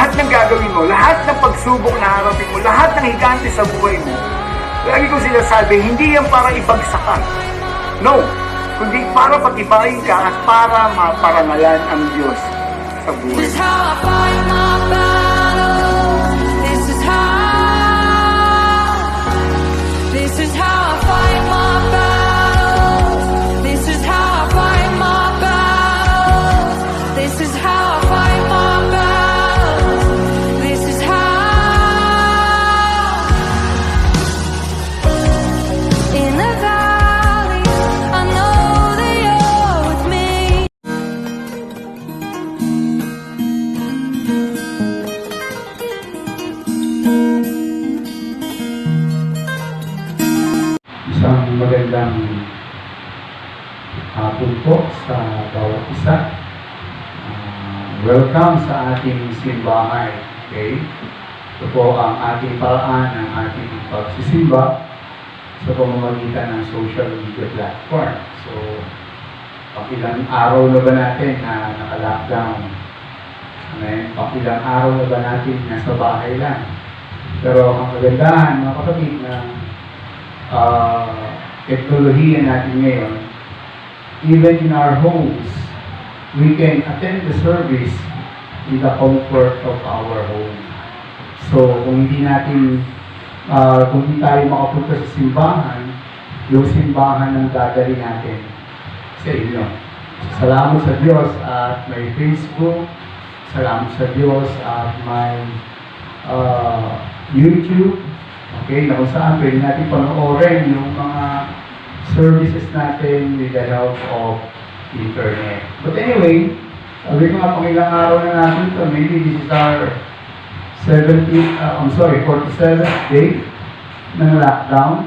lahat ng gagawin mo, lahat ng pagsubok na harapin mo, lahat ng higante sa buhay mo, lagi ko sinasabi, hindi yan para ibagsakan. No, kundi para patibayin ka at para maparangalan ang Diyos sa buhay. This is how I fight my battle. This is how I fight my battles. This is how I fight my battles. This is how I fight my battles. This is how. In the valley, I know that you're with me. Isang magandang hapon po sa bawat isa. Welcome sa ating simbahan. Okay? Ito po ang ating paraan ng ating pagsisimba sa pamamagitan ng social media platform. So, pakilang araw na ba natin na naka-lockdown? Amen? Pakilang araw na ba natin nasa bahay lang? Pero ang kagandahan, mga kapatid, na teknolohiya natin ngayon, even in our homes, we can attend the service in the comfort of our home. So, kung hindi tayo makapunta sa simbahan, yung simbahan ang dadali natin sa inyo. Salamat sa Diyos at may Facebook, salamat sa Diyos at may YouTube, okay, na kung saan pwede natin panoorin yung mga services natin with the help of internet. But anyway, sabi ko nga pang ilang araw na natin ito, maybe this is our 47th day ng lockdown.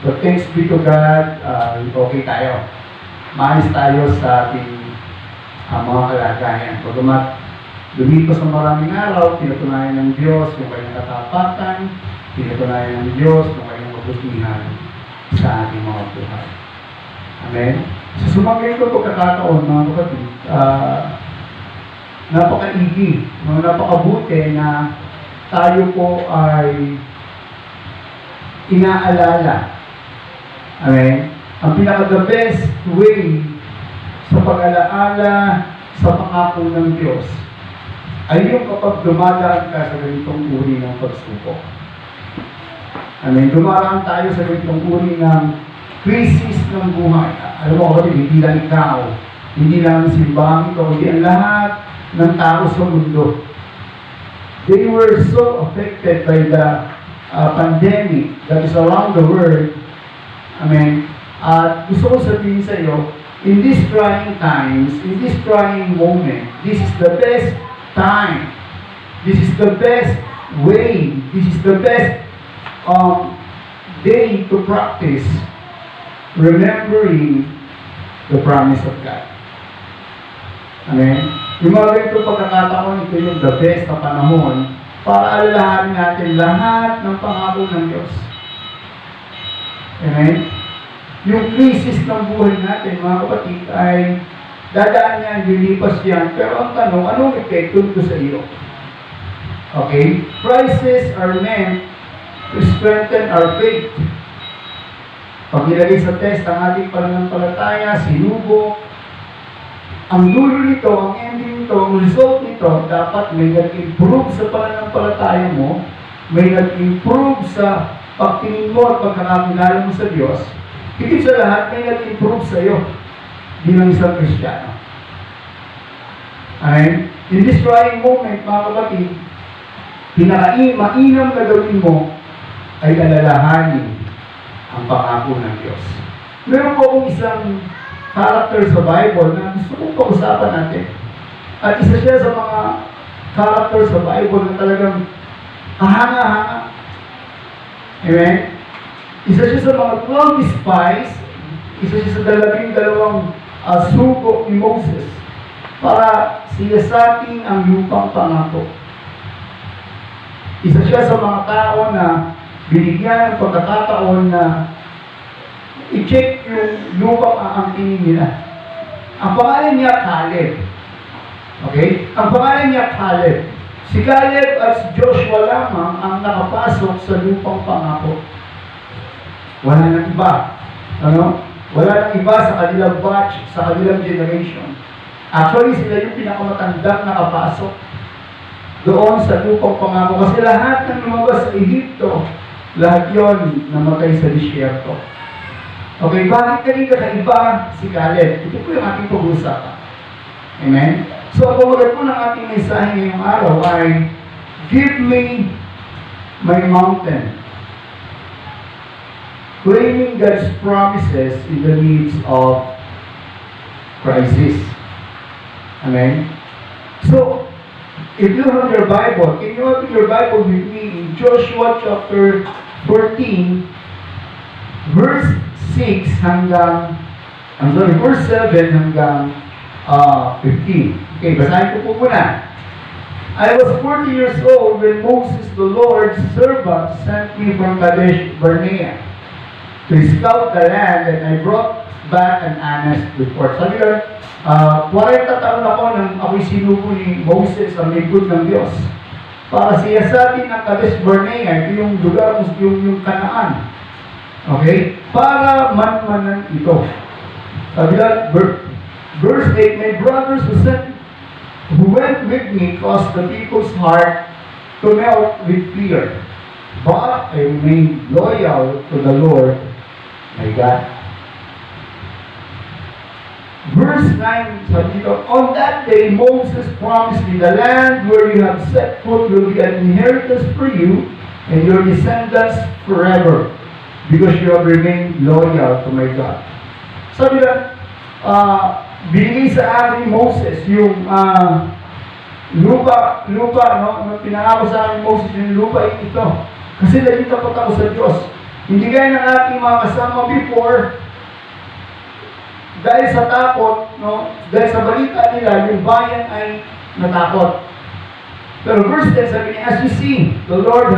But thanks be to God, okay tayo. Maayos tayo sa ating mga kalagayan. Pagkamat lumipas sa maraming araw, pinatunayan ng Diyos yung kanyang katapatan, pinatunayan ng Diyos yung kanyang mabutihan sa ating mga buhay. Amen? Sa sumagay ko pagkakataon, mga kapatid, napakaigi, napakabuti na tayo po ay inaalala. Amen? Ang pinaka-the best way sa pag-alaala sa pangako ng Diyos ay yung kapag dumadaan ka sa ganitong uri ng pagsubok. Amen? Dumaraan tayo sa ganitong uri ng krisis ng buhay. Alam mo kapatid, hindi lang ikaw, hindi lang ang simbahan ito, hindi ang lahat ng tao sa mundo. They were so affected by the pandemic that is around the world. Amen. At gusto ko sabihin sa iyo, in these trying times, in this trying moment, this is the best time. This is the best way. This is the best day to practice remembering the promise of God. Amen. Yung mga ganito pagkakataon, ito yung the best na panahon para alalahanin natin lahat ng pangako ng Diyos. Amen? Yung krisis ng buhay natin, mga kapatid, ay dadaan yan, lilipas yan. Pero ang tanong, anong epekto ito sa iyo? Okay? Crises are meant to strengthen our faith. Pag nilagay sa test ang ating pananampalataya, sinubok, ang dulo nito, ang ending nito, ang result nito, dapat may nag-improve sa pananampalataya mo, may nag-improve sa pagtingin mo at pagkakakilala mo sa Diyos, higit sa lahat, may nag-improve sa iyo bilang isang Kristiyano. Amen? In this trying moment, mga kapatid, pinaka-mainam na gawin mo ay alalahanin ang pangako ng Diyos. Meron po akong isang character sa Bible na gusto kong pag-usapan natin. At isa siya sa mga character sa Bible na talagang kahanga-hanga. Amen? Isa siya sa mga 12 spies, isa siya sa 12 sugo ni Moses para siyasatin ang lupang pangako. Isa siya sa mga tao na binigyan ng pagkakataon na i-check yung lupang aangkinin nila. Ang pangalan niya Caleb. Okay? Ang pangalan niya Caleb. Si Caleb at si Joshua lamang ang nakapasok sa lupang pangako. Wala nang iba. Ano? Wala nang iba sa kanilang batch, sa kanilang generation. Actually, sila yung pinakamatandang nakapasok doon sa lupang pangako. Kasi lahat ng lumabas sa Egypto, lahat yon namatay sa disyerto. Okay, bakit kanina kakaiba si Caleb? Ito po yung ating pag-uusapan. Amen? So, ang pamagat po ng ating mensahe ngayong araw ay, give me my mountain. Claiming God's promises in the midst of crisis. Amen? So, if you have your Bible, can you open your Bible with me in Joshua chapter 14, verse 6 hanggang, verse 7 hanggang 15. Okay, basahin ko po muna. I was 40 years old when Moses, the Lord's servant, sent me from Kadesh Barnea to scout the land, and I brought back an honest report. Sabi ko, 40 taon ako nang ako'y sinugo ni Moses ang lingkod ng Diyos. Para siyasatin ng Kadesh Barnea, ito yung lugar, yung Kanaan. Okay? Para manmanan ito. Sabi ko, verse 8, my brothers who went with me caused the people's heart to melt with fear. But I remained loyal to the Lord, my God. Verse 9, sabi dito, on that day Moses promised me, the land where you have set foot will be an inheritance for you and your descendants forever, because you have remained loyal to my God. Sabi na, binigay sa akin ni Moses yung lupa, no? Pinangako sa akin ni Moses yung lupa ito. Kasi naging tapat ako sa Diyos. Hindi gaya ng ating mga kasama before, dahil sa takot, no? Dahil sa balita nila, yung bayan ay natakot. Pero verse 10 sabi niya, as you see, the Lord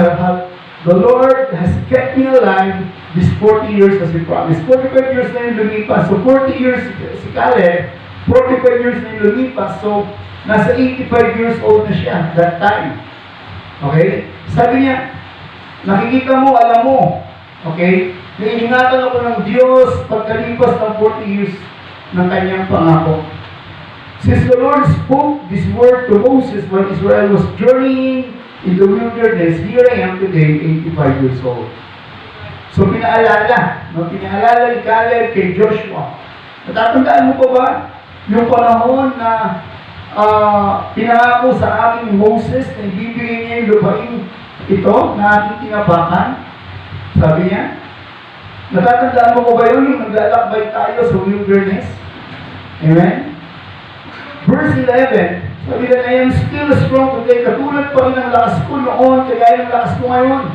has kept me alive this 40 years as He promised. 45 years na yung lumipas. So 40 years si Caleb, 45 years na yung lumipas. So nasa 85 years old na siya that time. Okay? Sabi niya, nakikita mo, alam mo. Okay? Naingatan ako ng Diyos pagkalipas ng 40 years ng kanyang pangako. Since the Lord spoke this word to Moses when Israel was journeying in the wilderness, here I am today, 85 years old. So pinaalala ni Caleb kay Joshua. Natatandaan mo pa ba yung panahon na pinangako sa aking Moses na ibibigay niya yung lupain ito na ating tinapakan? Sabi niya. Natatandaan mo ko ba yun yung naglalakbay tayo sa wilderness? Amen? Verse 11, sabi na, I am still strong today. Katulad pa rin ang lakas ko noon, kaya yung lakas ko ngayon.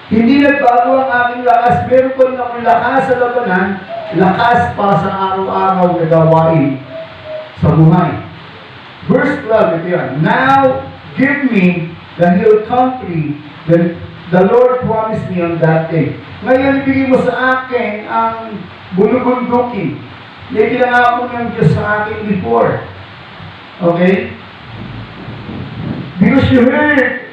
Hindi nagbago ang aking lakas. Meron pa rin akong lakas sa labanan, lakas para sa araw-araw na gawain sa buhay. Verse 12, ito yan. Now, give me the hill country that the Lord promised me on that day. Ngayon, ibigay mo sa akin ang bulubundukin. May pinangako ng Diyos sa akin before. Okay? Because you heard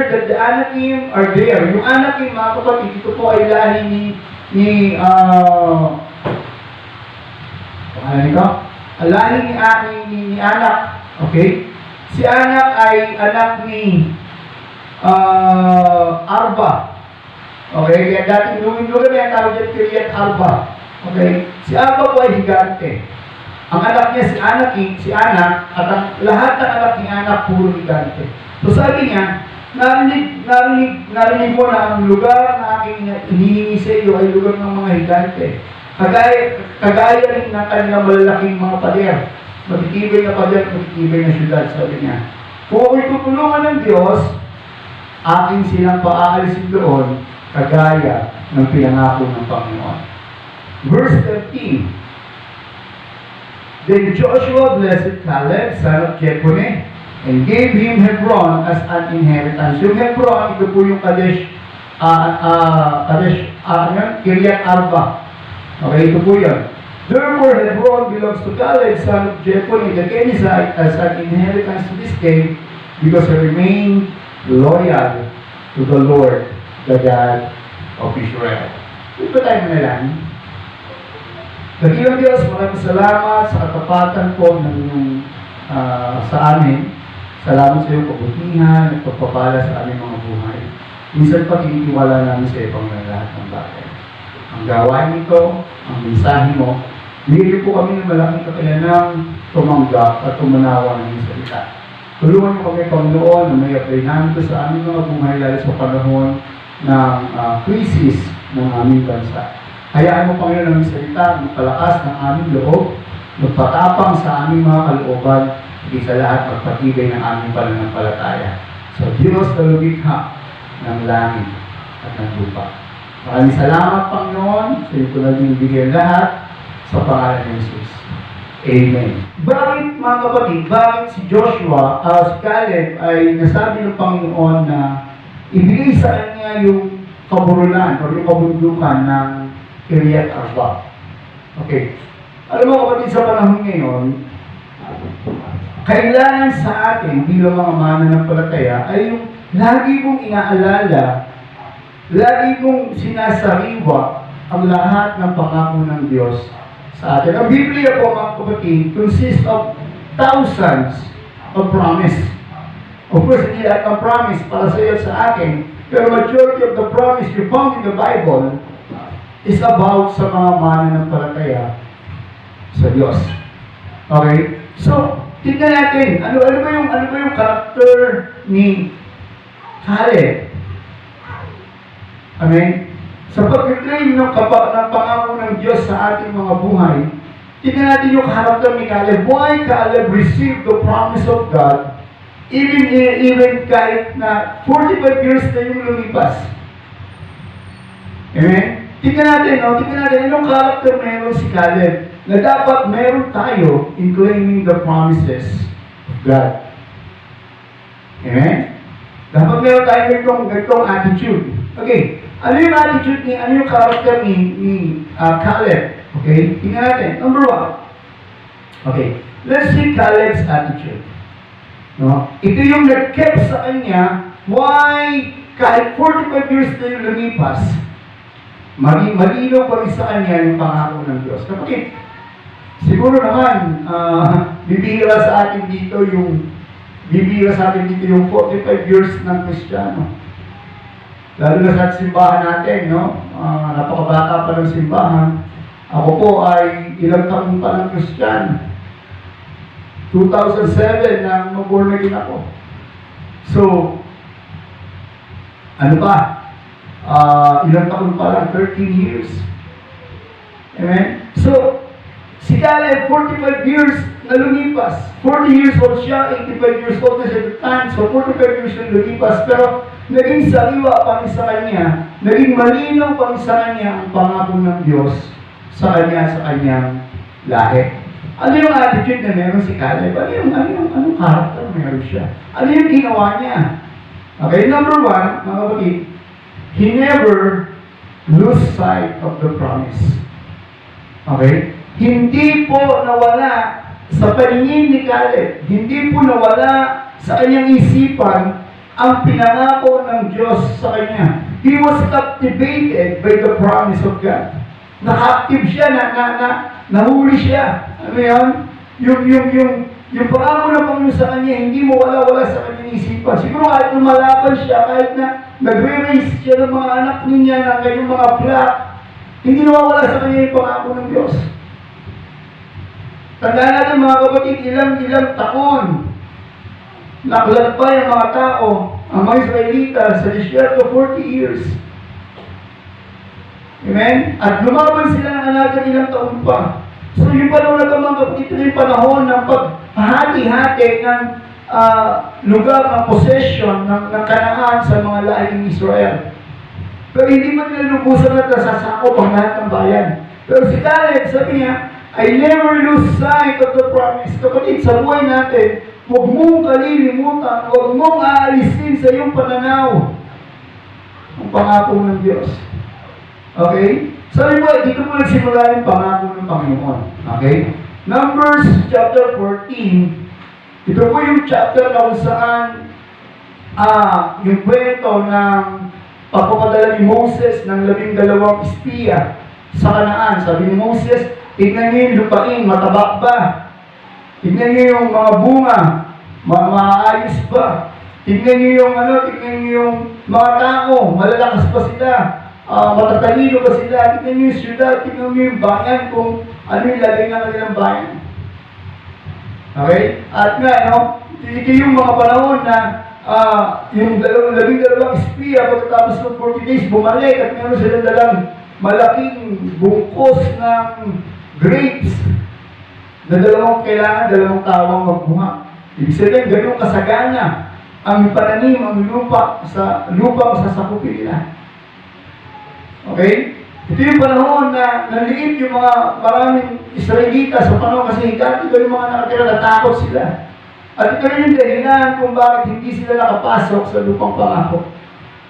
that the Anakim are there. Yung Anakim, mga kapatid, ito po ay lahi ni lahi ni Anak. Okay? Si Anak ay anak ni Arba. Okay? Kaya dating lugar niya tawag dyan Kiryat Arba. Okay? Si Arba po ay higante. Ang anak niya si Anak, at ang lahat ng anak ni Anak puro higante. So sabi niya, narinig mo na ang lugar na aking hinihingi sa iyo ay lugar ng mga higante. Kagaya rin ng kanilang malalaking mga pader. Matitibay na pader, matitibay na syudad, sabi niya. Kung ako'y tutulungan ng Diyos, aking silang paaalisin doon, kagaya ng pinangako ng Panginoon. Verse 13, Then Joshua blessed Caleb, son of Jephunneh, and gave him Hebron as an inheritance. Yung Hebron, ito po yung Kiryat Arba. Okay, ito po yun. Therefore, Hebron belongs to Caleb, son of Jephunneh, the Kenizzite, as an inheritance to this day. because he remained loyal to the Lord, the God of Israel. Ito tayo manalangin. Dakilang Diyos, maraming salamat sa katapatan po ng iyong sa amin. Salamat sa iyong kabutihan at pagpapala sa aming mga buhay. Minsan pa tinitiwala namin sa ibang lahat ng bagay. Ang gawain nito, ang mensahe mo, bigyan po kami ng malaking kakayanang tumanggap at tumanawa ng iyong salita. Tulungan mo kami, Panginoon, na may apply namin ito sa aming mga buhay, lalo sa panahon ng krisis ng aming bansa. Hayaan mo, Panginoon, ng salita, magpalakas ng aming loob, magpatapang sa aming mga kalooban, hindi sa lahat magpatibay ng aming pananampalataya. Sa Diyos na lumikha ng langit at ng lupa. Maraming salamat, Panginoon, sa iyo ko naging bigyan lahat sa pangalan ng Jesus. Amen. Bakit, mga kapatid, bakit si Joshua, si Caleb ay nasabi ng Panginoon na ibigay sa kanya yung kaburulan o yung kabundukan ng Kiryat Arba? Okay. Alam mo, kapatid, sa panahon ngayon, kailangan sa atin bilang mga mananampalataya ay yung lagi mong inaalala, lagi mong sinasariwa ang lahat ng pangako ng Diyos sa atin. Ang Biblia po, mga kapatid, consists of thousands of promise. Of course, hindi lahat ng promise para sa iyo sa akin, pero majority of the promise you found in the Bible is about sa mga mananampalataya sa Diyos. Okay? So, tingnan natin, ano ba yung character ni Caleb? Amen? Sa pag-claim ng pangako ng Diyos sa ating mga buhay, tingnan natin yung character ni Caleb. Why Caleb received the promise of God even kahit na 45 years na yung lumipas? Amen? Tingnan natin, anong character meron si Caleb na dapat meron tayo in claiming the promises of God. Amen? Dapat meron tayo ganitong attitude. Okay, ano yung attitude ano yung character ni Caleb? Okay, tingnan natin. Number 1. Okay, let's see Caleb's attitude. No? Ito yung nag-kept sa kanya why kahit 45 years na yung lumipas, malinaw pa rin sa kanya yung pangako ng Diyos. Kapatid, siguro naman, bibihira sa atin dito yung 45 years ng Kristiyano. Lalo na sa simbahan natin, no? Napakabata pa ng simbahan. Ako po ay ilang taon pa ng Kristiyano. 2007 nang mag-born again ako. So, ano pa? Ilang taon pa lang, 13 years. Amen? So, si Caleb, 45 years na lumipas. 40 years old siya, 85 years old na siya at the time. So, 45 years na lumipas. Pero, naging sariwa pa rin sa kanya, naging malinaw pa rin sa kanya ang pangako ng Diyos sa kanyang lahi. Ano yung attitude na meron si Caleb? Anong character meron siya? Ano yung ginawa niya? Okay, number 1, mga kapatid, he never lose sight of the promise. Okay? Hindi po nawala sa paningin ni Caleb, hindi po nawala sa kanyang isipan ang pinangako ng Diyos sa kanya. He was captivated by the promise of God. Na-active siya, nahuli siya. Ano yan? Yung pangako ng Panginoon sa kanya, hindi mo wala sa kanyang isipan. Siguro kahit lumalaban siya, kahit na nagre-raise siya ng mga anak niya ng kanyang mga flock, hindi nawawala sa kanya yung pangako ng Diyos. Tandaan natin mga kapatid, ilang taon nakalagpay ang mga tao, ang mga Israelita sa desierto 40 years. Amen? At lumaban sila ng another ilang taon pa. So yung panahon na ito mga kapatid, ito yung panahon ng paghati-hati ng lugar ng possession ng Kanaan sa mga lahi ng Israel. Pero hindi man nilubusan at nasasakop ang lahat ng bayan. Pero si Caleb, sabi niya, I never lose sight of the promise. Kapatid, sa buhay natin, huwag mong kalilimutan, huwag mong aalisin sa iyong pananaw ang pangako ng Diyos. Okay? Sabi mo, dito po nagsimula yung pangako ng Panginoon. Okay? Numbers chapter 14. Ito po yung chapter na kung saan yung kwento ng pagpapadala ni Moses ng 12 espiya sa Kanaan. Sabi ni Moses, tignan niyo yung lupain, mataba ba? Tignan niyo yung mga bunga, maayos ba? Tignan niyo yung tignan niyo yung mga tao, malalakas pa sila, matatalino ba sila? Tignan niyo yung syudad, tignan niyo yung bayan, kung ano yung lagay ng kanilang bayan. Okay? At nga, ito yung mga panahon na yung 12 espiya pagkatapos ng 40 days bumalik at meron silang dalang malaking bungkos ng grapes na dalawang tawang magbuha. Ibig sabihin, ganun kasagana ang pananim, ang lupang sasakupin nila. Okay? Ito yung panahon na naliit yung mga maraming Israelita sa panahon kasi dati yung mga nakatira, natakot sila. At ito rin yung dahilan kung bakit hindi sila nakapasok sa lupang pangako.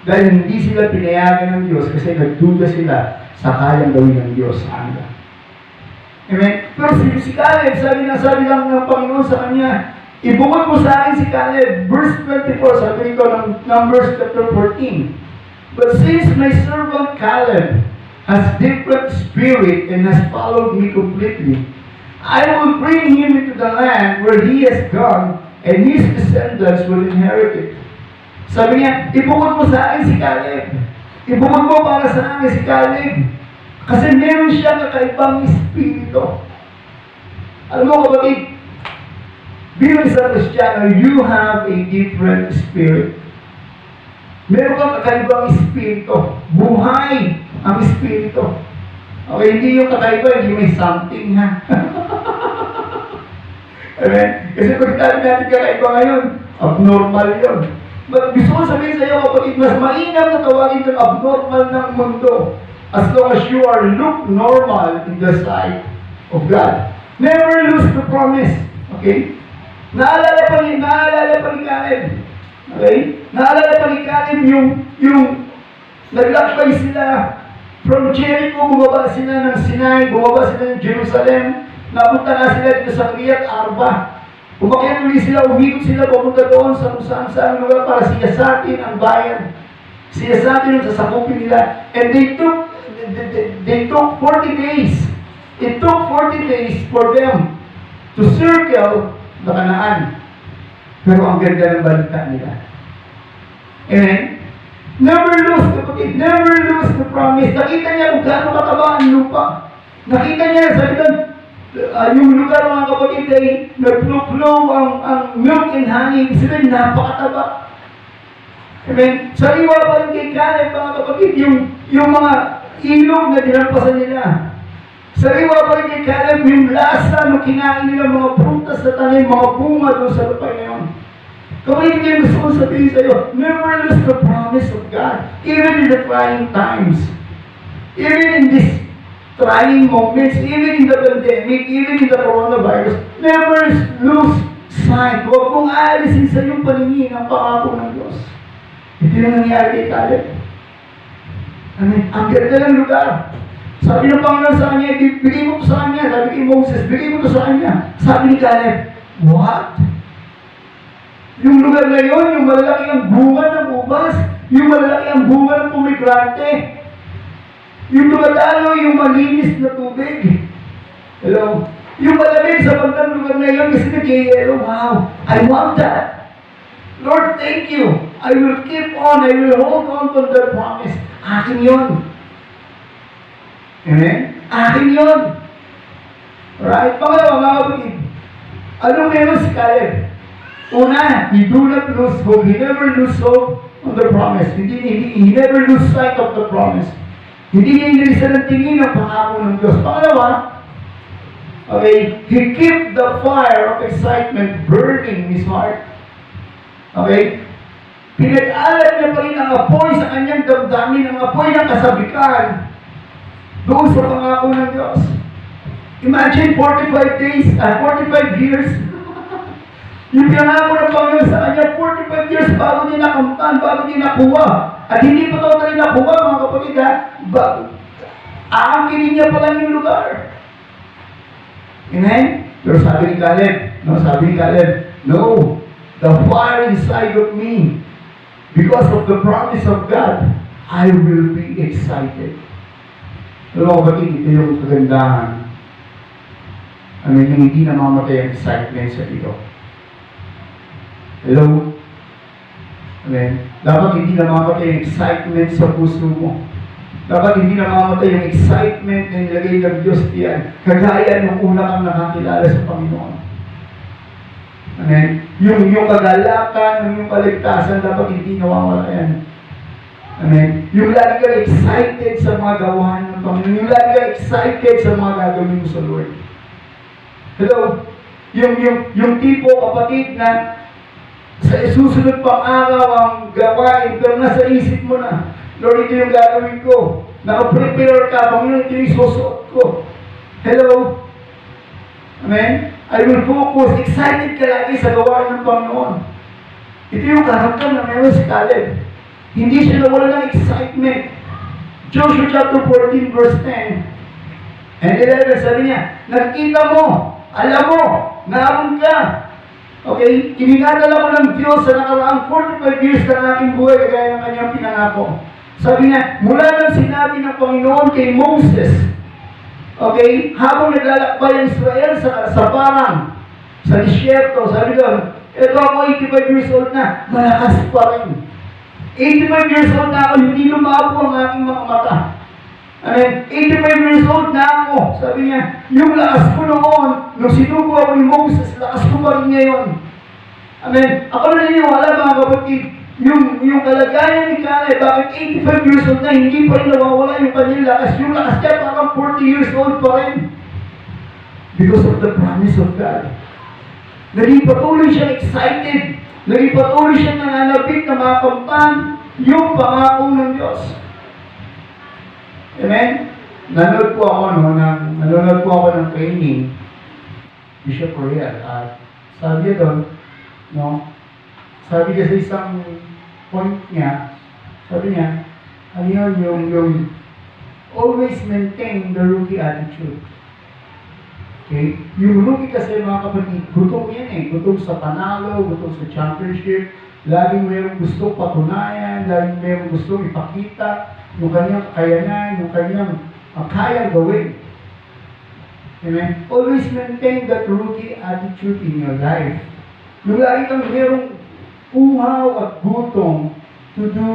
Dahil hindi sila pinayagan ng Diyos kasi nagduda sila sa kayang gawin ng Diyos sa kanila. Amen? Pero si Caleb, sabi lang ng Panginoon sa kanya, ibukod mo sa akin si Caleb, verse 24, sabi nito ng Numbers chapter 14. But since my servant Caleb has different spirit and has followed me completely, I will bring him into the land where he has gone, and his descendants will inherit it. Sabi niya, ibukod mo sa akin si Caleb. Ibukod mo para sa akin si Caleb. Kasi meron siya kakaibang espiritu. Alam mo kapatid, bilang isang Kristiyano, you have a different spirit. Meron kang kakaibang espiritu. Buhay ang espiritu. Okay, hindi yung kakaiba, hindi may something, ha? Amen? Kasi pag sabi natin kakaiba ngayon, abnormal yun. But gusto ko sabihin sa iyo, kapatid, mas mainam na tawagin kang abnormal ng mundo as long as you are look normal in the sight of God. Never lose the promise. Okay? Naalala pa ni Caleb. Okay? Naalala pa ni Caleb yung naglakbay sila from Jericho, bumaba sila ng Sinai, bumaba sila ng Jerusalem, napunta na sila dito sa Kriyat Arba. Umakyat ulit sila, umikot sila, pumunta doon sa kung saan lugar para siyasatin ang bayan. Siyasatin ang sasakupin nila. And they took 40 days. It took 40 days for them to circle the Canaan. Pero ang ganda ng balita nila. Amen? Never lose the kapatid. Never lose the promise. Nakita niya kung gaano kataba ang lupa. Nakita niya, sabi doon, yung lugar mga kapatid ay nag-flow ang milk and honey. Sila napakataba. Amen? Sariwa pa rin kay Caleb mga kapatid, yung mga ilog na dinampasan nila. Sariwa pa rin kay Caleb yung lasa nung kinain nila mga prutas na tanim, mga bunga doon sa lupa na yun. Kapatid, hindi gusto ko sabihin sa iyo, never lose the promise of God. Even in the trying times. Even in this trying moments, even in the pandemic, even in the coronavirus, never lose sight. Huwag mong aalisin sa iyong paningin ang pangako ng Diyos. Ito yung nangyari kay Caleb. Ang ganda ng lugar. Sabi ng Panginoon sa kanya, bigay mo ko sa kanya. Sabi kay Moses, bigay mo ko sa kanya. Sabi ni Caleb, what? Yung lugar na yun, yung malalaki ang bunga ng ubas, yung malalaki ang bunga ng pumigrante, yung tumatalo, yung malinis na tubig. Hello? Yung malamig sa bandang lugar na yun kasi nag-ielo. Wow, I want that. Lord, thank you. I will keep on. I will hold on to that promise. Akin yun. Amen? Akin yun. Alright? Pangalawa, mga kapatid. Anong meron si Caleb? Una, he do not lose hope. He never lose hope on the promise. He never lose sight of the promise. Hindi niya inilisan ng tingin ang pangako ng Diyos. Pangalawa, okay, he kept the fire of excitement burning in his heart. Okay? Pinag-alala niya pa rin ang apoy sa kanyang damdamin, ang apoy ng kasabikan doon sa pangako ng Diyos. Imagine 45 days, 45 years. Yung pangako ng Panginoon sa kanya, 45 years bago niya nakamtan, bago niya nakuha. At hindi pa totally nakuha, mga kapatid, ha? Aangkinin niya pa lang yung lugar. Amen? Pero sabi ni Caleb, no, the fire inside of me Because of the promise of God, I will be excited. Alam mo, ba't ito yung kagandahan? Yung hindi namamatay ang excitement sa iyo. Hello? Amen? Dapat hindi namamatay yung excitement sa puso mo. Dapat hindi namamatay yung excitement na nilagay ng Diyos diyan. Kagaya nung una kang nakakilala sa Panginoon. Amen? Yung kagalakan, yung kaligtasan, dapat hindi nawawala yan. Amen? Yung lagi ka excited sa mga gawain ng Panginoon. Yung lagi ka excited sa mga gagawin mo sa Lord. Hello? Yung tipo, kapatid, na sa susunod pang araw ang gawain, pero nasa isip mo na, Lord, ito yung gagawin ko. Naka-prepare ka, Panginoon, ito yung susuot ko. Hello? Amen? I will focus. Excited ka lagi sa gawain ng Panginoon. Ito yung karakter na meron si Caleb. Hindi siya nawala ng excitement. Joshua chapter 14 verse 10 and 11, sabi niya, nakita mo, alam mo, naroon ka. Okay? Iningadal ako ng Diyos sa nakaraang 45 years ng aking buhay kagaya ng kanyang pinangako. Sabi niya, mula nang sinabi ng Panginoon kay Moses, okay, habang naglalakbay ang Israel sa parang, sa disyerto, sabi doon, ito ako 85 years old na, malakas pa rin. 85 years old na ako, hindi lumabo ang aking mga mata. Amen. 85 years old na ako. Sabi niya, yung lakas ko noon, nung sinugo ako ni Moses, lakas ko pa rin ngayon. Amen. Ako na naniniwala mga kapatid, yung kalagayan ni Caleb, bakit 85 years old na, hindi pa rin nawawala yung kanyang lakas. Yung lakas niya parang 40 years old pa rin. Because of the promise of God. Naging patuloy siya excited. Naging patuloy siya nananabik na makamtan yung pangako ng Diyos. Amen? Nanonood po ako ng training, Bishop Royal, at sabi doon, sabi niya sa isang point niya, sabi niya, ano yun, yung always maintain the rookie attitude. Okay? Yung rookie kasi mga kapatid, gutom yan eh. Gutom sa panalo, gutom sa championship, laging mayroong gustong patunayan, laging mayroong gustong ipakita, yung kanyang kakayanan, yung kanyang kayang gawin. Amen? Always maintain that rookie attitude in your life. Yung lagi kang mayroong uhaw at gutom to do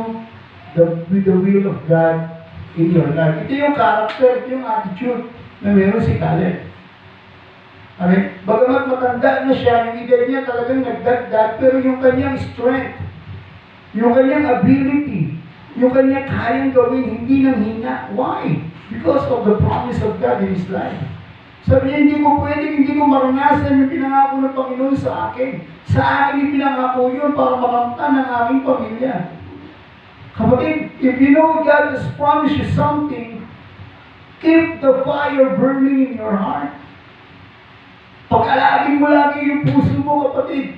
with the will of God in your life. Ito yung character, ito yung attitude na meron si Caleb. Amen? Bagamat matanda na siya, yung edad niya talagang nagdagdag, pero yung kanyang strength, yung kanyang ability, yung kanyang kayang gawin, hindi nang hina. Why? Because of the promise of God in his life. Sabi niya, hindi ko maranasan yung pinangako ng Panginoon sa akin. Sa akin yung pinangako yun para makamtan ng aking pamilya. Kapatid, if you know God has promised you something, keep the fire burning in your heart. Pag-alagin mo lagi yung puso mo, kapatid,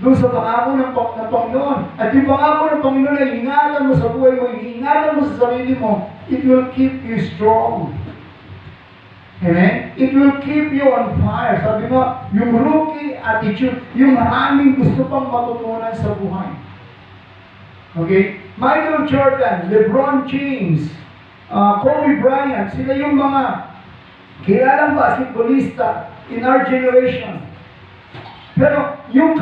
doon sa pangako ng Panginoon. At yung pangako ng Panginoon ay ingatan mo sa buhay mo, ingatan mo sa sarili mo, it will keep you strong. Amen? It will keep you on fire. Sabi mo, yung rookie attitude, yung maraming gusto pang matutunan sa buhay. Okay? Michael Jordan, LeBron James, Kobe Bryant, sila yung mga kilalang basketballista in our generation. Pero yung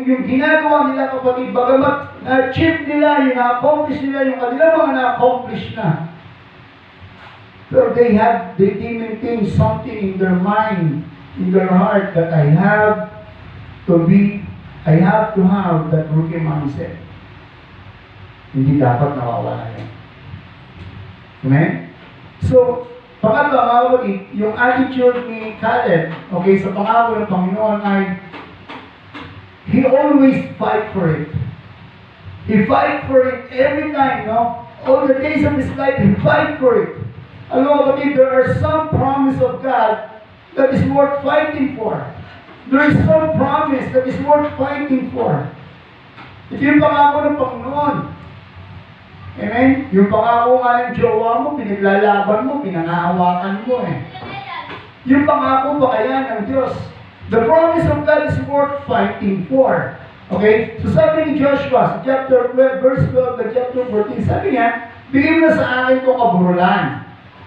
ginagawa nila, kapatid, bagamat na-achieve nila, yung na-accomplish nila, yung kanilang mga na-accomplish na. Pero they maintain something in their mind, in their heart, that I have to have that rookie mindset. Hindi dapat nawawala yan. Amen? So, pangatlo, mga kapatid, yung attitude ni Caleb, okay, sa pangako ng Panginoon ay, he always fight for it. He fight for it every time, no? All the days of his life, he fight for it. Alam mo, kapatid, there are some promise of God that is worth fighting for. There is some promise that is worth fighting for. Ito yung pangako ng Panginoon. Amen? Yung pangako nga ng jowa mo, pinaglalaban mo, pinangahawakan mo eh. Yung pangako pa kaya ng Diyos. The promise of God is worth fighting for. Okay? So sabi ni Joshua, sa chapter 12, verse 12, at chapter 14, sabi niya, bigay mo na sa akin itong kaburulan.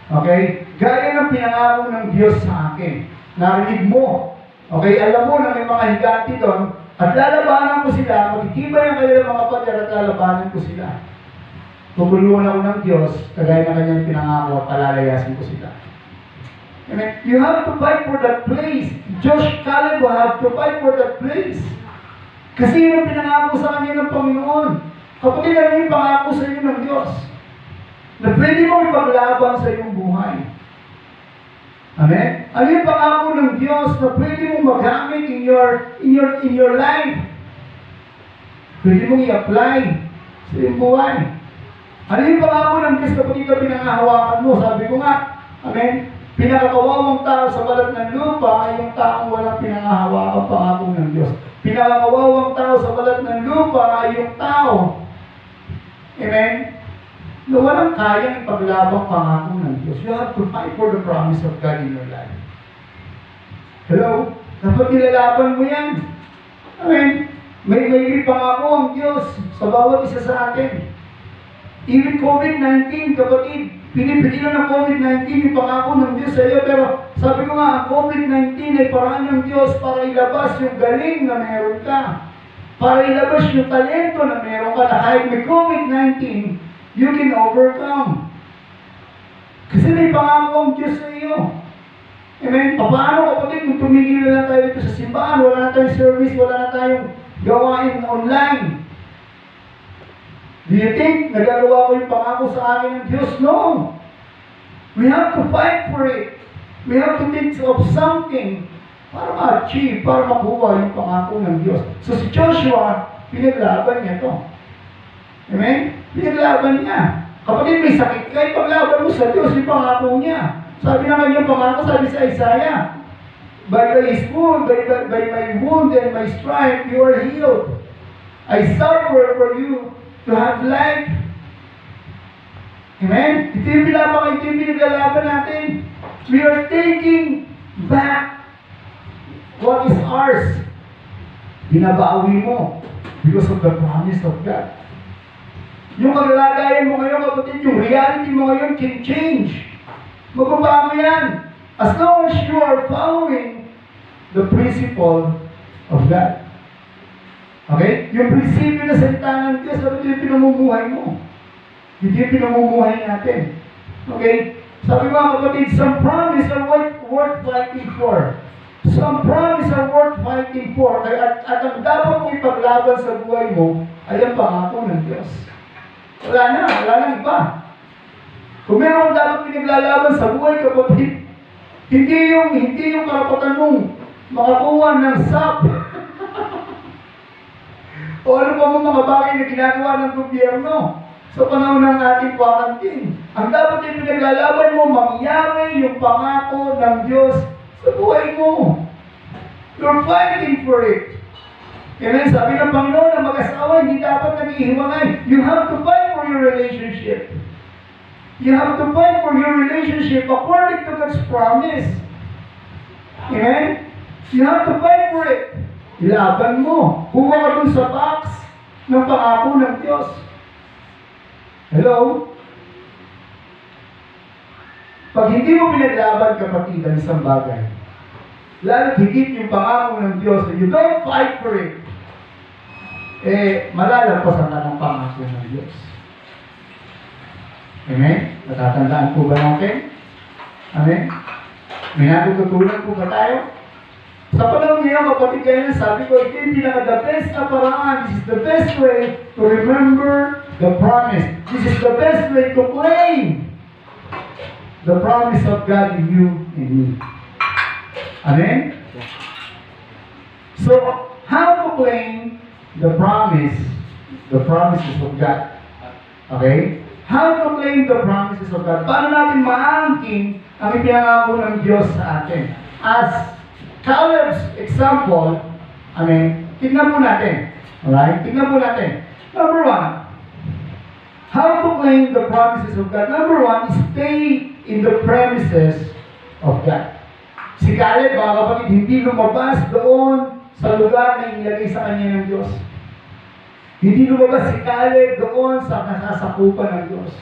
Okay? Gaya ng pinangako ng Diyos sa akin. Narinig mo. Okay? Alam mo na may mga higanti doon, at lalabanan ko sila, magtitibay ang kanilang mga pader at lalabanan ko sila. Tutulungan ako ng Diyos, kagaya ng kanyang pinangako, at palalayasin ko sila. Amen? You have to fight for that place. Josh Caleb will have to fight for that place. Kasi yun ang pinangako sa kanya ng Panginoon. Kapatid, ano yung pangako sa iyo ng Diyos? Na pwede mo ipaglaban sa iyong buhay. Amen? Ano yung pangako ng Diyos na pwede mo magamit in your life? Pwede mong i-apply sa iyong buhay. Ano yung pangako ng Diyos kapatid na pinangahawakan mo? Sabi ko nga, amen? Pinakakawawang tao sa balat ng lupa ay yung taong walang pinangahawakang pangako ng Diyos. Pinakakawawang tao sa balat ng lupa ay yung tao, amen, na walang kayang ipaglabang pangako ng Diyos. You have to fight for the promise of God in your life. Hello? Dapat nilalaban mo yan. Amen? May pangako ang Diyos sa bawat isa sa atin. Even COVID-19, kapatid, pinipigilan ng COVID-19 yung pangako ng Diyos sa iyo. Pero sabi ko nga, ang COVID-19 ay paraan ng Diyos para ilabas yung galing na meron ka. Para ilabas yung talento na meron ka na kahit may COVID-19, you can overcome. Kasi may pangako ang Diyos sa iyo. Amen? Paano kapatid kung tumigil na lang tayo dito sa simbahan, wala na tayong service, wala na tayong gawain online? Do you think nagagawa ko yung pangako sa akin ng Diyos? No. We have to fight for it. We have to think of something para ma-achieve, para makuha yung pangako ng Diyos. So si Joshua, pinaglaban niya to. Amen? Pinaglaban niya. Kapatid, may sakit ka, ipaglaban mo sa Diyos yung pangako niya. Sabi naman yung pangako, sabi sa Isaiah, by his wound, by my wound and my stripe, you are healed. I suffer for you to have life. Amen? Ito yung pinaglalaban natin. We are taking back what is ours. Binabawi mo because of the promise of God. Yung kagalagayan mo ngayon, kapatid, yung reality mo ngayon can change. Magbabago yan. As long as you are following the principle of God. Okay? Yung prinsipyo na salita ng Diyos, sabi yung pinamumuhay mo. Hindi yung pinamumuhay natin. Okay? Sabi mga kapatid, some promise are worth fighting for. Some promise are worth fighting for. At ang dapat mong ipaglaban sa buhay mo ay ang pangako ng Diyos. Wala nang iba. Kung meron dapat pinaglalaban sa buhay, kapatid, hindi yung karapatan mong makakuha ng SAP. O ano pa mga bagay na ginagawa ng gobyerno sa panahon ng ating quarantine. Ang dapat yung pinaglalaban mo, mangyari yung pangako ng Diyos sa buhay mo. You're fighting for it. Kaya sabi ng Panginoon na mag-asawa, hindi dapat nag-ihiwalay. You have to fight for your relationship. You have to fight for your relationship according to God's promise. Amen? You have to fight for it. Ilaban mo. Kuha ka dun sa box ng pangako ng Diyos. Hello? Pag hindi mo pinaglaban, kapatid, ang isang bagay, lalo higit yung pangako ng Diyos, you don't fight for it, malalampasan ka ng pangako ng Diyos. Amen? Natatandaan po ba natin? Amen? May natututunan po ba tayo? Sa panahon niya, kapatid, kaya sabi ko, ito yung pinaka-the best na paraan. This is the best way to remember the promise. This is the best way to claim the promise of God in you and me. Amen? So, how to claim the promises of God? Okay? How to claim the promises of God? Paano natin maangkin ang ipinangako ng Diyos sa atin? As Caleb's example, amen, tignan po natin. Alright? Tignan po natin. Number one, how to claim the promises of God? Number one, stay in the premises of God. Si Caleb, mga kapatid, hindi lumabas doon sa lugar na inilagay sa kanya ng Diyos. Hindi lumabas si Caleb doon sa nasasakupan ng Diyos.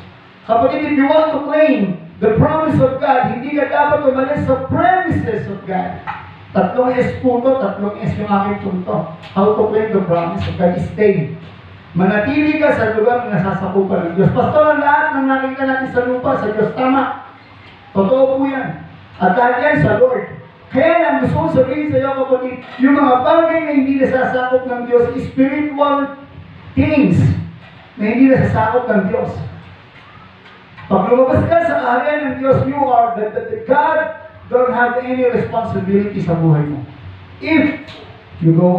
Kapatid, if you want to claim the promise of God, hindi ka dapat umalis sa premises of God. Tatlong S po to, tatlong S yung aking punto. How to claim the promise of God is stay. Manatili ka sa lugar na nasasakupan ng Diyos. Pastor, ang lahat ng nakita natin sa lupa, sa Diyos, tama. Totoo po yan. At lahat yan sa Lord. Kaya lang, gusto kong sabihin sa iyo, kapatid, yung mga bagay na hindi nasasakop ng Diyos, spiritual things na hindi nasasakop ng Diyos. Pag lumabas ka sa area ng Diyos, you are, that God don't have any responsibility sa buhay mo. If you go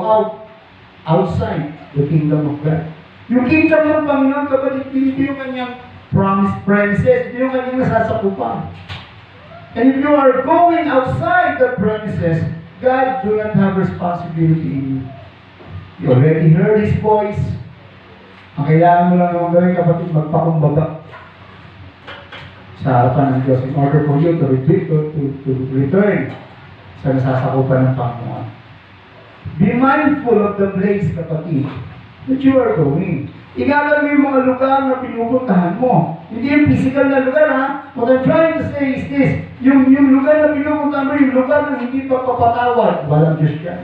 outside the kingdom of God. Yung kingdom ng Panginoon, kapatid, hindi yung kanyang premises, hindi yung kanyang nasasakupan. And if you are going outside the premises, God do not have responsibility in you. You already heard His voice. Ang kailangan mo lang naman gawin, kapatid, magpakumbaba sa harapan ng Diyos in order for you to return sa nasasakupan ng Panginoon. Be mindful of the place, kapatid, that you are going. Igagawin mo yung mga lugar na pinupuntahan mo. Hindi yung physical na lugar, ha? What I'm trying to say is this, yung lugar na pinupuntahan mo, yung lugar na hindi pa papatawad, walang Diyos yan.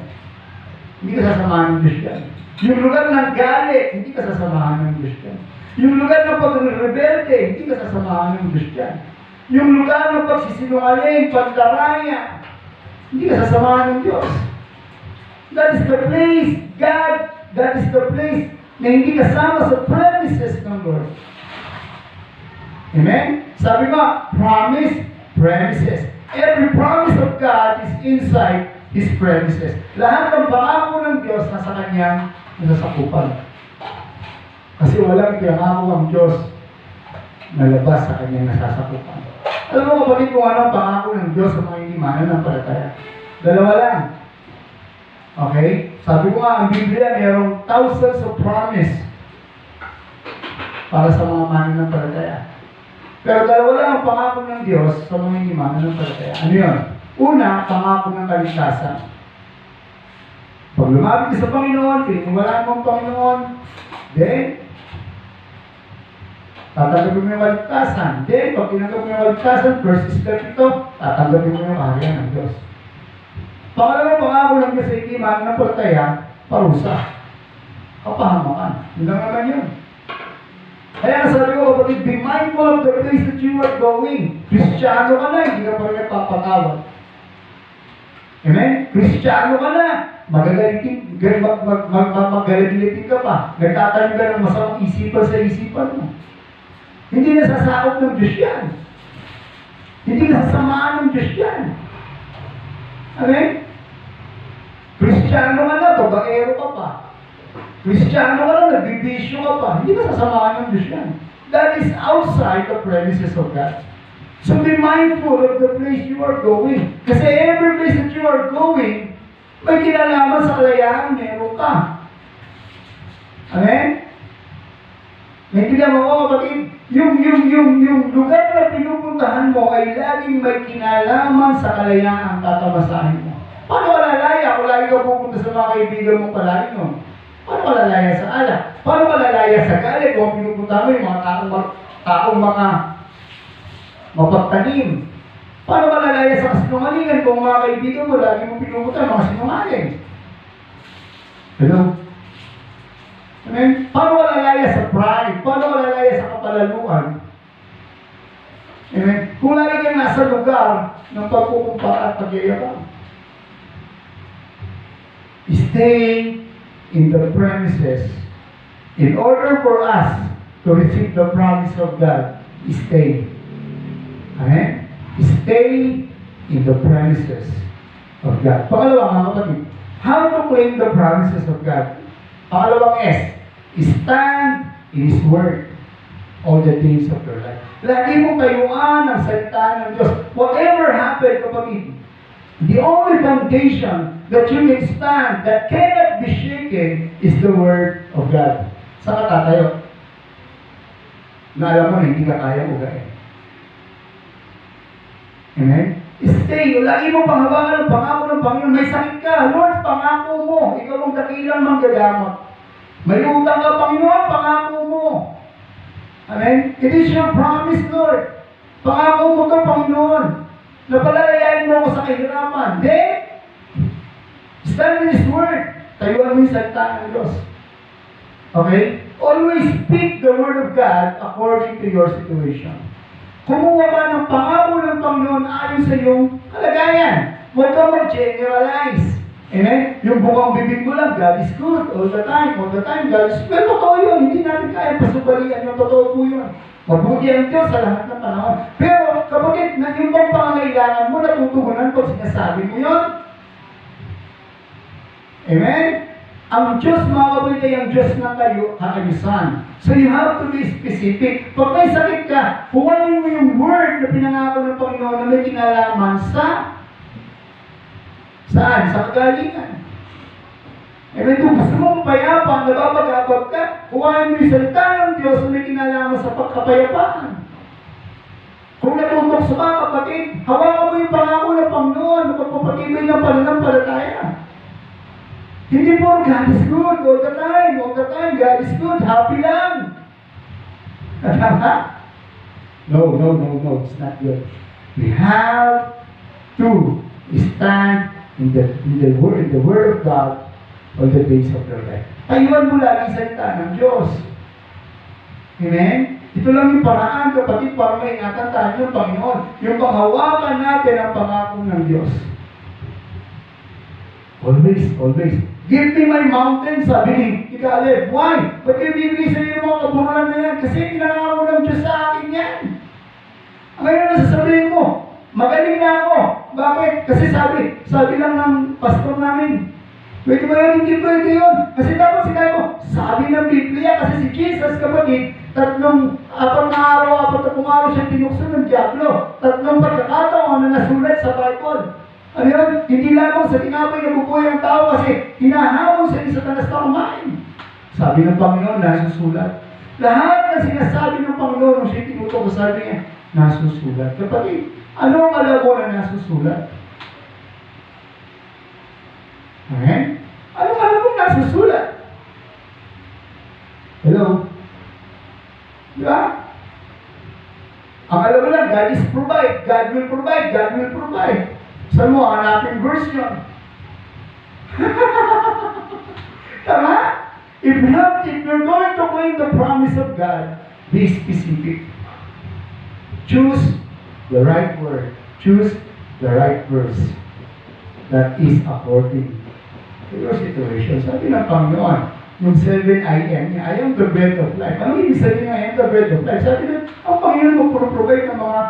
Hindi ka sasamahan ng Diyos yan. Yung lugar ng galit, hindi ka sasamahan ng Diyos yan. Yung lugar ng pag-rebelde, hindi ka sasamahan ng Diyos yan. Yung lugar ng pagsisinungaling, pagdaraya, hindi ka sasamahan ng Diyos. That is the place, God, that is the place na hindi kasama sa premises ng Lord. Amen? Sabi mo, promise, premises. Every promise of God is inside His premises. Lahat ng pangako ng Diyos nasa kanyang nasasakupan. Kasi walang pinangako ang Diyos na labas sa kanyang nasasakupan. Alam mo kapatid kung ano ang pangako ng Diyos sa mga hindi mananampalataya? Dalawa lang. Okay? Sabi ko nga, ang Biblia mayroong thousands of promise para sa mga mananampalataya. Pero dalawa lang ang pangako ng Diyos sa mga hindi mananampalataya. Ano yun? Una, pangako ng kaligtasan. Pag lumapit ka sa Panginoon, pininiwalaan mo ang Panginoon, then, tatanggapin mo yung kaligtasan. Then, pag tinanggap mo yung kaligtasan, first step ito, tatanggapin mo yung kaharian ng Diyos. Pangalawang pangako ng Diyos sa hindi mananampalataya, parusa. Kapahamakan. Yun lang naman yun. Kaya sabi ko, kapatid, be mindful of the place that you are going. Kristiyano ka na, hindi ka pa rin napapatawad. Amen? Kristiyano ka na, magagalitin ka pa. Nagtatanim ka ng masamang isipan sa isipan mo. Hindi nasasakop ng Diyos yan. Hindi nasasamaan ng Diyos yan. Amen? Kristiyano ka na, babaero ka pa. Kristiyano ka na, nagbibisyo ka pa. Hindi nasasamaan ng Diyos yan. That is outside the premises of God. So be mindful of the place you are going. Kasi every place that you are going, may kinalaman sa kalayaan, meron ka. Amen? Naintindihan mo ko, kapatid, yung lugar na pinupuntahan mo ay laging may kinalaman sa kalayaan ang tatamasahin mo. Paano ka lalaya kung lagi ka pupunta sa mga kaibigan mo palagi no? Paano ka lalaya sa alak? Paano ka lalaya sa galit kung pinupuntahan mo yung mga taong mga mapagtanim? Paano ka lalaya sa kasinungalingan kung mga kaibigan mo lagi mo pinupuntahan mga sinungaling? Hello? Amen? Paano ka lalaya sa pride? Paano ka lalaya sa kapalaluan? Amen? Kung lagi ka nasa lugar ng pagkukumpara at pagyayabang. Stay in the premises. In order for us to receive the promise of God, stay. Amen? Stay in the premises of God. Pangalawa, mga kapatid, how to claim the promises of God? Pangalawang S, stand in His Word all the days of your life. Lagi mong tayuan ang salita ng Diyos. Whatever happened, kapatid, the only foundation that you can stand, that cannot be shaken, is the Word of God. Saan ka tatayo? Na alam mo na hindi ka kaya ugain. Amen? Stay. Lagi mo panghawakan ng pangako ng Panginoon. May sakit ka. Lord, pangako mo. Ikaw ang dakilang manggagamot. May utang ka, Panginoon, pangako mo. Amen? It is your promise, Lord. Pangako mo ito, Panginoon. Na palalayain mo ako sa kahirapan. Then, stand in His Word. Tayuan mo yung salita ng Diyos. Okay? Always speak the Word of God according to your situation. Kumuha ka ng pangako ng Panginoon ayon sa iyong kalagayan. Huwag ka mag-generalize. Amen? Yung bukang bibig mo lang, God is good all the time, God is good. Pero totoo yun, hindi natin kaya pasubalian yung totoo po yun. Mabuti ang Diyos sa lahat ng panahon. Pero kapatid, na yung bang pangangailangan mo, natutugunan pag sinasabi mo yun? Amen? Ang Diyos, mga kapatid, ay ang Diyos ng kaayusan. So you have to be specific. Pag may sakit ka, kuhanin mo yung word na pinangako ng Panginoon na may kinalaman sa saan? Sa kagalingan. Amen? Kung gusto mong payapa, nababagabag ka, kuhanin mo yung salita ng Diyos na may kinalaman sa pagkapayapaan. Kung natutok sa mga kapatid, hawakan mo yung pangako ng Panginoon na pagpapatibay ng pananampalataya. Hindi po, God is good all the time, God is good, happy lang. No, it's not good. We have to stand in the word of God all the days of your life. Tayuan mo lagi salita ng Diyos. Amen? Ito lang yung paraan, kapatid, para maingatan tayo ng Panginoon. Yung panghawakan natin ang pangako ng Diyos. Always. Give me my mountain, sabi ni Caleb. Why? Ba't yung bibigay sa iyo mga kaburulan na yan? Kasi pinangako ng Diyos sa akin yan. Ngayon nasasabihin mo, magaling na ako. Bakit? Kasi sabi lang ng pastor namin, pwede ba yun? Hindi pwede yun. Kasi dapat sinabi mo, sabi ng Biblia, kasi si Jesus, kapatid, apat na araw siyang tinukso ng Diablo. 3 pagkakataon na nasulat sa Bible. Ano yun? Hindi lamang sa tinapay na bubuhay ang tao kasi hinahamon sa Satanas na kumain. Sabi ng Panginoon, nasusulat. Lahat na sinasabi ng Panginoon nung siya tinutok, sabi niya, nasusulat. Kapatid, ano ang alam mo na nasusulat? Amen? Anong alam mo nasusulat? Hello? Diba? Ang alam mo lang, God is provide. God will provide. Saan mo, hanapin verse yun? Tama? If you're going to claim the promise of God, be specific. Choose the right word. Choose the right verse that is according to your situation. Sabi ng Panginoon, yung 7 I.M. niya, I am the bread of life. Ano ibig sabihin nga, I am the bread of life? Sabi ng, ang Panginoon mo provide ng mga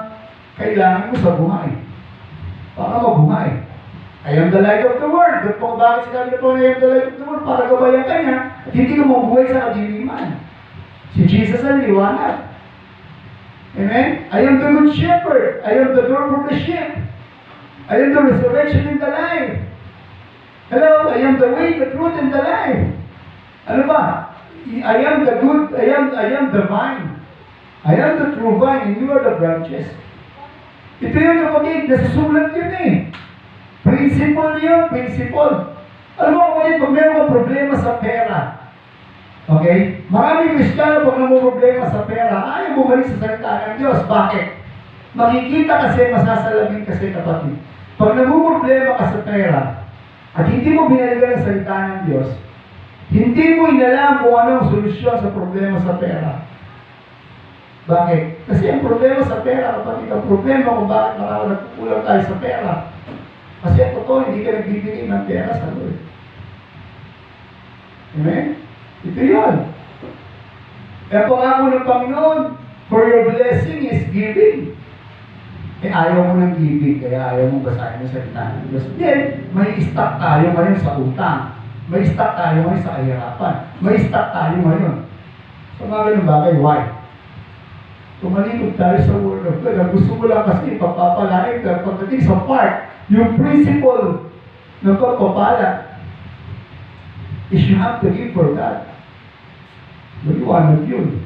kailangan mo sa buhay. Para mabuhay. I am the light of the world. Ba't po bakit sinabi na po na I am the light of the world? Para gabayan ka niya at hindi ka mabuhay sa kadiliman. Si Jesus ang liwanag. Amen? I am the good shepherd. I am the door for the sheep. I am the resurrection and the life. Hello? I am the way, the truth, and the life. Ano ba? I am the good, I am the vine. I am the true vine and you are the branches. Ito yung kapatid, nasusulat yun eh. Principle yun, principle. Alam mo kapatid, pag meron kang problema sa pera, okay? Maraming Kristiyano pag may problema sa pera, ayaw bumalik sa salita ng Diyos. Bakit? Makikita kasi, masasalamin kasi kapatid. Pag problema ka sa pera, at hindi mo binaligan ang salita ng Diyos, hindi mo inalam kung anong solusyon sa problema sa pera. Bakit? Kasi ang problema sa pera, kapatid, ang problema kung bakit marami nagkukulang tayo sa pera. Kasi ang totoo, hindi ka nagbibigay ng pera sa Lord. Amen? Ito yun. Kaya pangako ng Panginoon, for your blessing is giving. Ayaw mo ng giving, kaya ayaw mo basahin mo sa salita ng Diyos. Then, may stock tayo ngayon sa utang. May stock tayo ngayon sa kahirapan. May stock tayo ngayon. So, mga ganun bagay, why? Tumalikod tayo sa Word of God. Ang gusto mo lang kasi papapalain ka pagdating sa part, yung principle ng pagpapala is you have to give for God. Maliwanag yun.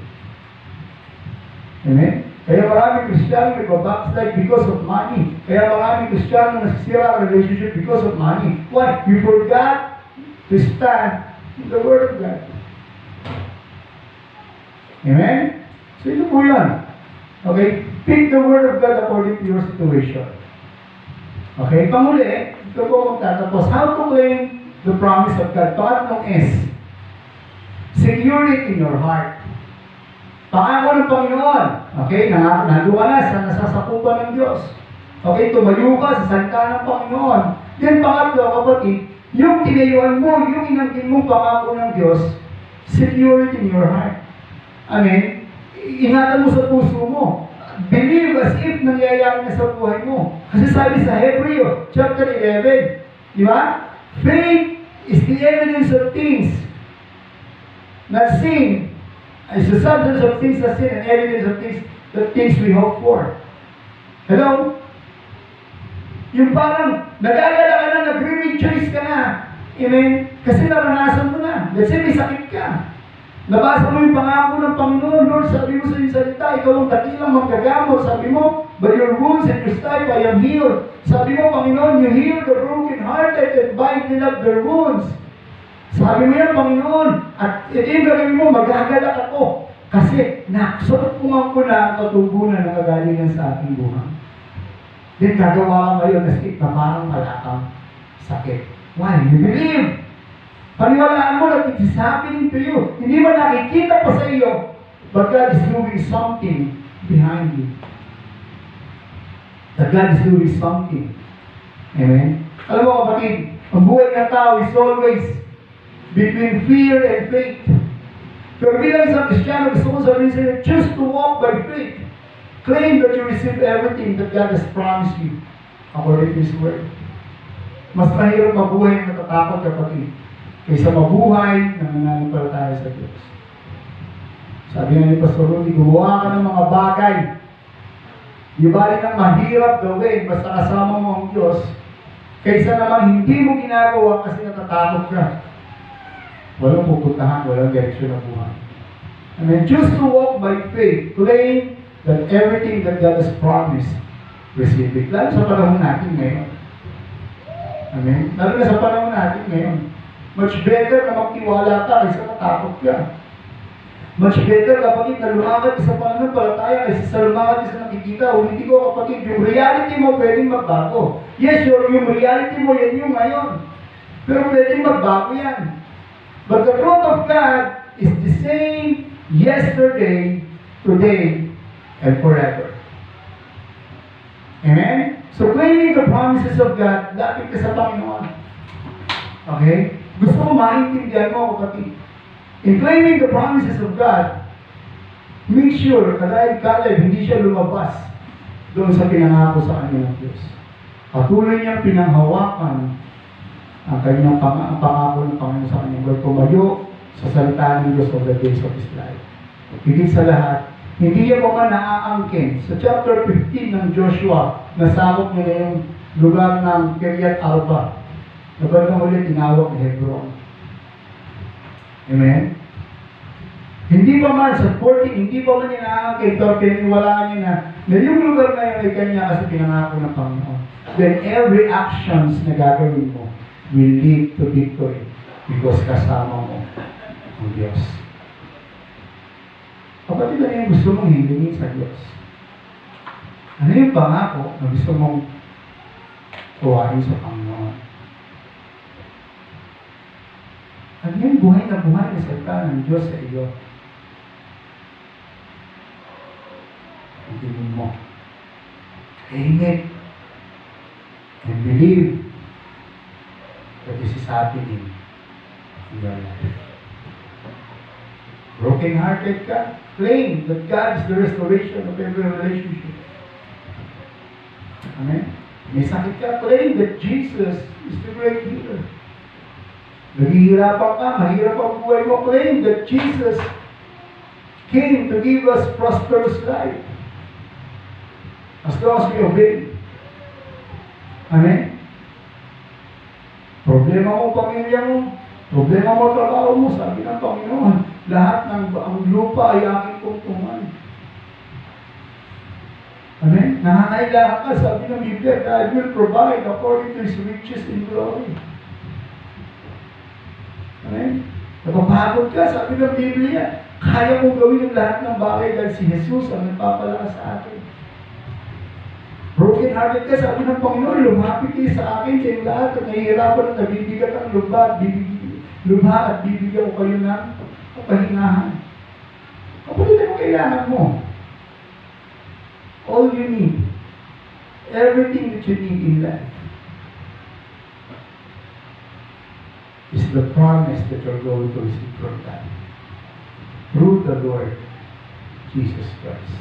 Amen? Kaya maraming Kristiyano nagbabackslide because of money. Kaya maraming Kristiyano nasisira ang relationship because of money. Why? You forgot to stand in the Word of God. Amen? So ito po yan. Okay? Pick the word of God according to your situation. Okay? Panguli, ito po magtatapos. How to claim the promise of God? Pangatlong S. Secure it in your heart. Pangako ng Panginoon. Okay? Nanduwa na sa nasasakupan ng Diyos. Okay? Tumayo ka sa salita ng Panginoon. Then pangatlo, kapatid, yung tinayuan mo, yung inangkin mo pangako ng Diyos, secure it in your heart. Amen? Ingatan mo sa puso mo. Believe as if nangyayari na sa buhay mo. Kasi sabi sa Hebreo, chapter 11, di ba? Faith is the evidence of things not seen. It's the substance of things not seen and evidence of things, the things we hope for. Hello? Yung parang, nagagala ka na, nag-rejoice ka na. Amen? Kasi naranasan mo na. Let's say may sakit ka. Nabasa mo yung pangako ng Panginoon, Lord, sabi mo sa iyong salita, ikaw ang dakilang manggagamot. Sabi mo, by your wounds and your stripe, I am healed. Sabi mo, Panginoon, you heal the broken-hearted and bind up their wounds. Sabi mo yan, Panginoon, at ito yung gagawin mo, magagalak ako. Kasi, naksuot ko na ang katubunan na kagalingan sa ating buhay. Then, gagawa ka ngayon na sakit na parang wala kang sakit. Why? You believe. Paniwalaan mo that it is happening to you. Hindi mo nakikita pa sa iyo, but God is doing something behind you. That God is doing something. Amen? Alam mo kapatid, ang buhay ng tao is always between fear and faith. Pero bilang isang Kristiyano, gusto ko sabihin sa iyo, choose to walk by faith. Claim that you receive everything that God has promised you according to His Word. Mas mahirap mabuhay ng natatakot kapatid kaysa mabuhay na nananampalataya sa Diyos. Sabi nga ni Pastor Rudy, gumawa ka ng mga bagay. Di ba rin ang mahirap gawin basta kasama mo ang Diyos, kaysa naman hindi mo ginagawa kasi natatakot ka. Walang pupuntahan, walang direksyon ng buhay. And then choose to walk by faith, claim that everything that God has promised, receive it. Lalo sa panahon natin ngayon. Amen? Lalo na sa panahon natin ngayon. Much better na magtiwala ka kaysa matakot ka. Much better kapatid na lumakad sa pananampalataya kaysa sa lumakad sa nakikita. Hindi ko kapatid, yung reality mo pwedeng magbago. Yes, yung reality mo, yan yung ngayon. Pero pwedeng magbago yan. But the truth of God is the same yesterday, today, and forever. Amen? So claiming the promises of God, lapit ka sa Panginoon. Okay? Gusto ko maintindihan mo, kapatid. In claiming the promises of God, make sure, Caleb, hindi siya lumabas doon sa pinangako sa kanya ng Diyos. Patuloy niyang pinanghawakan ang kanyang pangako ng Panginoon sa kanyang buhay. Tumayo sa salita ng Diyos of the days of his life. Higit sa lahat, hindi niya pa man naaangkin. Sa chapter 15 ng Joshua, nasakop niya na yung lugar ng Kiryat Arba. Nabalik ulit, tinawag ni Hebron. Amen? Hindi pa man sa 14, hindi pa man niya naaangkin, pero pinaniwalaan niya na yung lugar na yun ay kanya kasi pinangako ng Panginoon. Then every actions na gagawin mo will lead to victory because kasama mo ang Diyos. Kapatid, ano yung gusto mong hilingin sa Diyos? Ano yung pangako na gusto mong kuhain sa Panginoon? Ano yung buhay na salita ng Diyos sa iyo? Hindi mo. Claim it and believe that this is happening in your life. Broken-hearted ka, claim that God is the restoration of every relationship. Amen? May sakit ka, claim that Jesus is the great healer. Naghihirapan ka, mahirap ang buhay mo, claim that Jesus came to give us prosperous life. As long as we obey. Amen? Problema mo, pamilya mo, problema mo, trabaho mo, sabi ng Panginoon, lahat ng ang lupa ay aking tungtungan. Amen? Nangangailangan ka, sabi ng Biblia, God will provide according to His riches in glory. Amen? Napapagod ka, sabi ng Biblia, kaya mo gawin ang lahat ng bagay dahil si Jesus ang nagpapalakas sa akin. Broken hearted ka, sabi ng Panginoon, lumapit kayo sa akin sa yung lahat at nahihirapan at nabibigat ang lubha at bibigyan ko kayo ng kapahingahan. Kapatid, ano kailangan mo? All you need, everything that you need in life, is the promise that you're going to receive from God through the Lord Jesus Christ.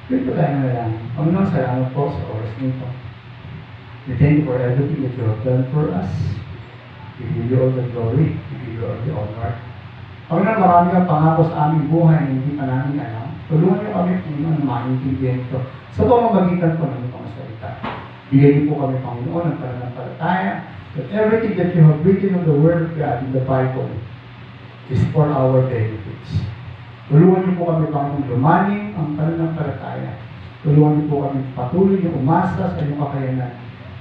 Dito tayo na lang. Panginoon, salamat po sa oras nito. We thank you for everything that you have done for us. We give you all the glory. We give you all the honor. Panginoon, marami kang pangako sa aming buhay na hindi pa namin alam. Tulungan niyo kami, Panginoon, na maintindihan ito. Sa pamamagitan po ng mga salita. Bigyan niyo po kami, Panginoon, ng pananampalataya that everything that you have written on the Word of God in the Bible is for our benefits. Tulungan niyo po kami, Panginoon, lumaning ang pananampalataya. Tulungan niyo po kami patuloy na umasa sa iyong kakayanan.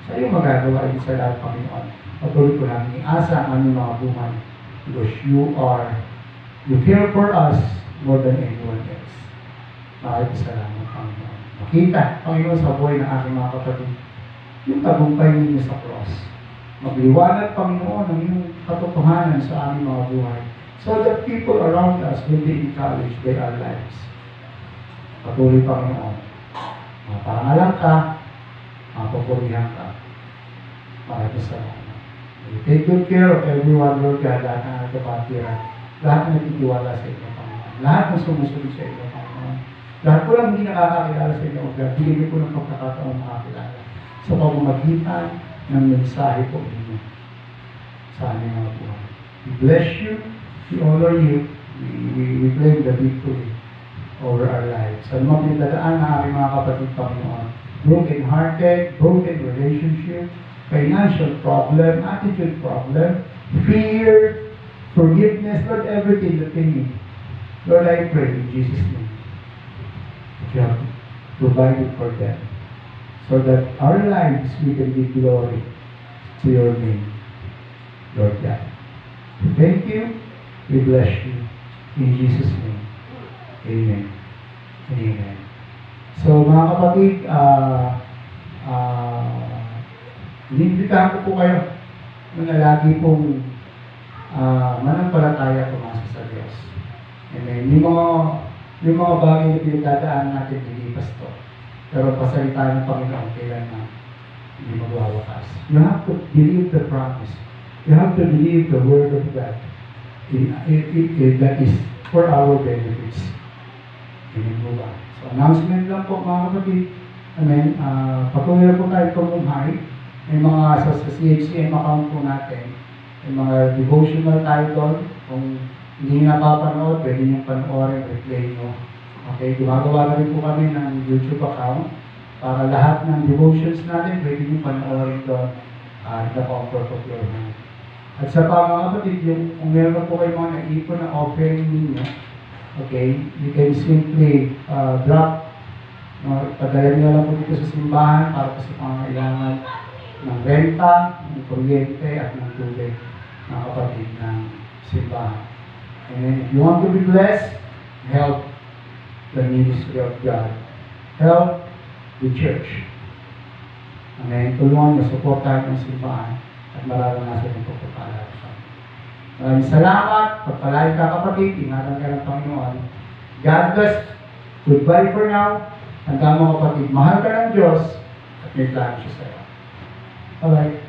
Sa iyong magagawa ay sa lahat, Panginoon. Patuloy po namin iasa ang aming mga buhay because you care for us more than anyone else. Maraming salamat, Panginoon. Makita, Panginoon, sa buhay ng aking mga kapatid, yung tagumpay ninyo sa cross. Magliwanag, Panginoon, ang iyong katotohanan sa aming mga buhay so that people around us will be encouraged by our lives. Patuloy, Panginoon. Maparangalan ka, mapapurihan ka. Maraming salamat. You take good care of everyone, Lord God, lahat ng nagkapatiran, lahat ng nagtitiwala sa inyo, Panginoon. Lahat ng sumusunod sa inyo, Panginoon. Lahat po lang hindi nakakakilala sa inyo, God. Bigyan po ng pagkakataon makakilala sa pamamagitan ng mensahe po ninyo sa aming mga buhay. We bless you, we honor you, we claim the victory over our lives. Sa mga pinagdadaan na aming mga kapatid, Panginoon, broken-hearted, broken relationship, financial problem, attitude problem, fear, forgiveness, Lord, everything that they need. Lord, I pray in Jesus' name that you have provided for them so that our lives we can give glory to your name, Lord God. We thank you, we bless you, in Jesus' name. Amen. Amen. So mga kapatid, inimbitahan ko po kayo na lagi pong manampalataya pumasok sa Diyos. Amen. Yung mga bagay na pinagdadaan natin lilipas to. Pero pasalita ng Panginoon kailan na hindi magwawakas. You have to believe the promise. You have to believe the Word of God. That is for our benefits. Amen po ba? So announcement lang po mga kapatid. Amen. Patuloy na po tayo tumumhay. May mga sa CHCM account po natin, may mga devotional tayo doon. Kung hindi nyo napapanood, pwede nyo panoorin, replay nyo. Okay, gumagawa na rin po kami ng YouTube account para lahat ng devotions natin, pwede nyo panoorin doon in the comfort of your home. At sa mga kapatid, kung meron po kayo mga naipon na offering ninyo, okay, you can simply drop, padala nyo lang po dito sa simbahan para po sa pangangailangan ng renta, ng kuryente, at ng tubig ng kapatid ng simbahan. And then, if you want to be blessed, help the ministry of God. Help the church. Amen. Tulungan nyo, supportahan ng simbahan at mararanasan yung pagpapala sa amin. Maraming salamat. Pagpalain ka kapatid. Ingatan ka ng Panginoon. God bless. Goodbye for now. Tanda mo kapatid, mahal ka ng Diyos at may plano siya sa'yo. Bye-bye.